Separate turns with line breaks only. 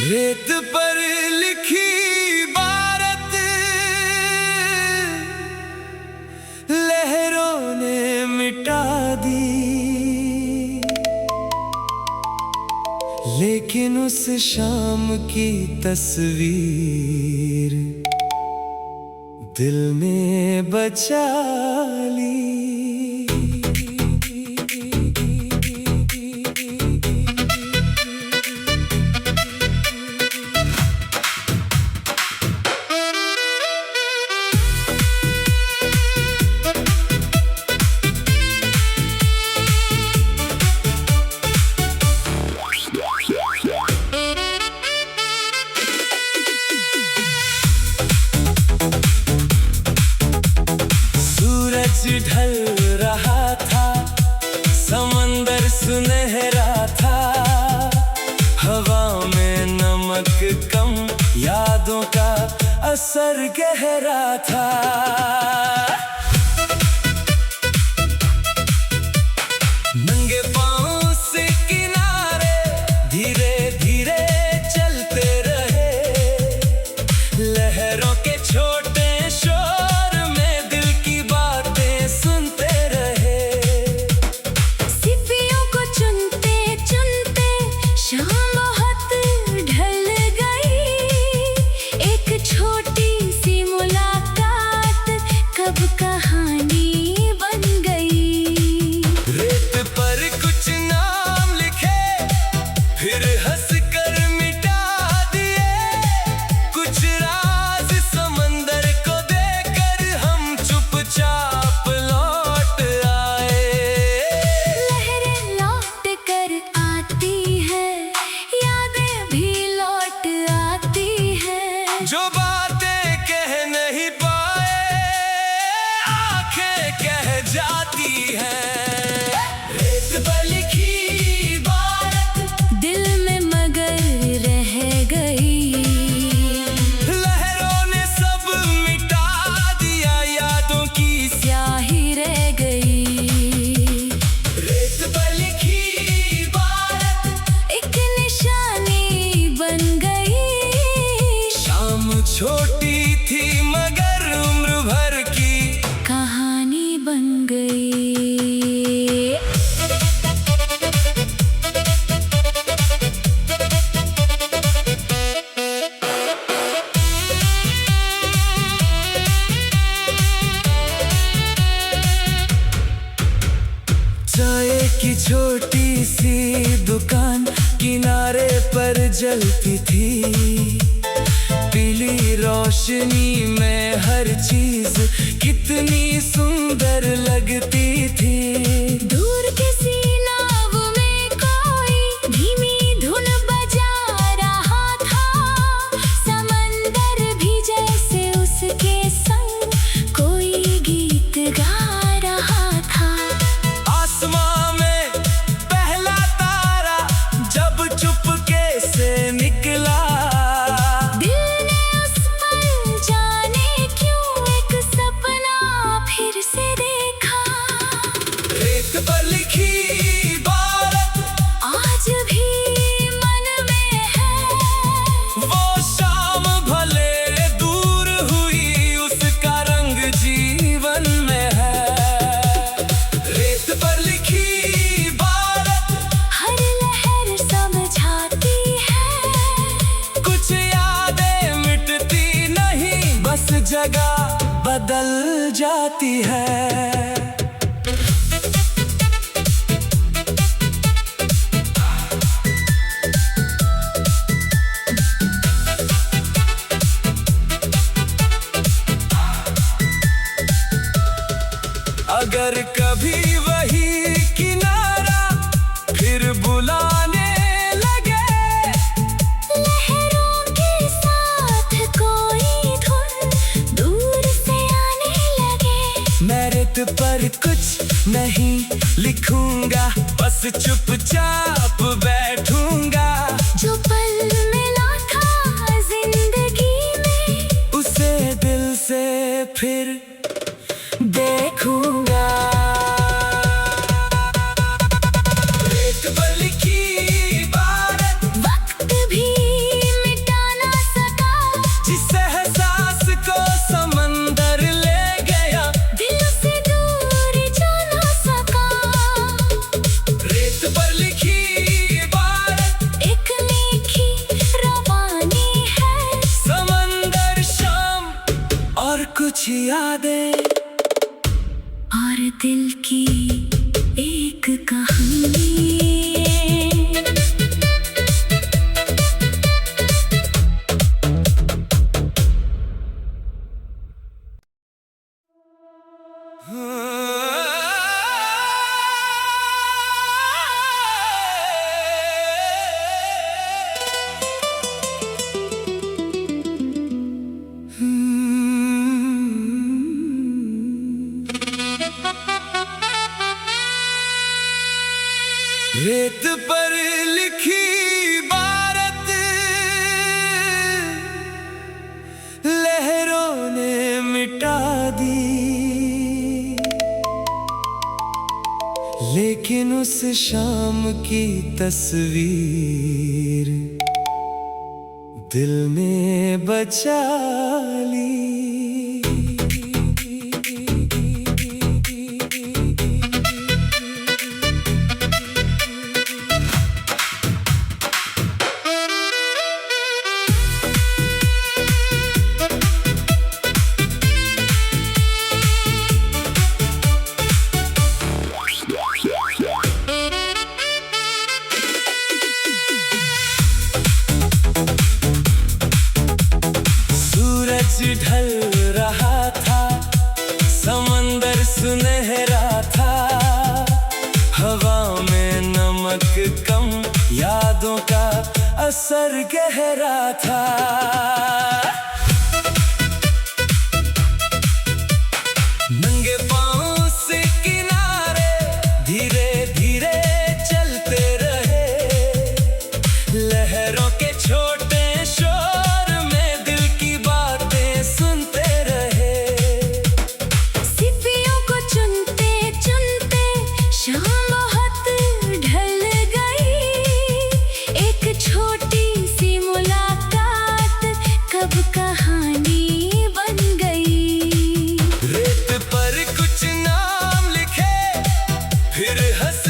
रेत पर लिखी इबारत लहरों ने मिटा दी, लेकिन उस शाम की तस्वीर दिल में बचा ली। ढल रहा था, समंदर सुनहरा था, हवा में नमक कम, यादों का असर गहरा था। नंगे पांव से किनारे धीरे धीरे चलते रहे, लहरों के छोटे शोर में दिल की बातें सुनते रहे।
सिपियों को चुनते चुनते शाम बहुत ढल गई, एक छोटी सी मुलाकात कब कहानी बन गई।
रेत पर कुछ नाम लिखे, फिर हंसकर मिटा दिए, कुछ राज समंदर को देकर हम चुपचाप लौट आए।
लहरें लौट कर आती है, यादें भी लौट आती है,
जो बातें कह नहीं पाए आंखें कह जाती हैं। रेत पर लिखी बात
दिल में मगर रह गई।
लहरों ने सब मिटा दिया, यादों की
स्याही रह गई।
रेत पर लिखी बात
एक निशानी बन गई।
शाम छोटी थी मगर उम्र भर की
कहानी बन गई।
चाय की छोटी सी दुकान किनारे पर जलती थी, पीली रोशनी में हर चीज कितनी सुंदर लगती थी।
दूर किसी नाव में कोई धीमी धुन बजा रहा था, समंदर भी जैसे उसके संग कोई गीत गा रहा था।
आसमां में पहला तारा जब चुपके से निकला,
दिल ने उस पल जाने क्यों एक सपना फिर से देखा।
रेत पर लिखी बात
आज भी मन में है,
वो शाम भले दूर हुई, उसका रंग जीवन में है। रेत पर लिखी बात
हर लहर समझाती है,
कुछ यादें मिटती नहीं, बस जगह बदल जाती है। अगर कभी वही किनारा फिर बुलाने लगे,
लहरों के साथ कोई धुन दूर से आने लगे,
मैं रेत लिखूंगा, बस चुपचाप बैठूंगा।
जो पल मिला था जिंदगी में,
उसे दिल से फिर देखूंगा। रेत पर लिखी इबारत
वक्त भी मिटा ना सका।
जिस एहसास को समंदर ले गया,
दिल से दूर जा ना सका।
रेत पर लिखी इबारत
एक मीठी रवानी है।
समंदर, शाम और कुछ यादें
और दिल की एक कहानी।
रेत पर लिखी इबारत लहरों ने मिटा दी, लेकिन उस शाम की तस्वीर दिल में बचा ली। ढल रहा था, समंदर सुनहरा था। हवा में नमक कम, यादों का असर गहरा था। नंगे पांव से किनारे धीरे धीरे चलते रहे। लहरों के छोटे शोर में दिल की बातें सुनते रहे।
सिपियों को चुनते चुनते शाम बहुत ढल गई। एक छोटी सी मुलाकात कब कहानी बन गई।
रेत पर कुछ नाम लिखे, फिर हंस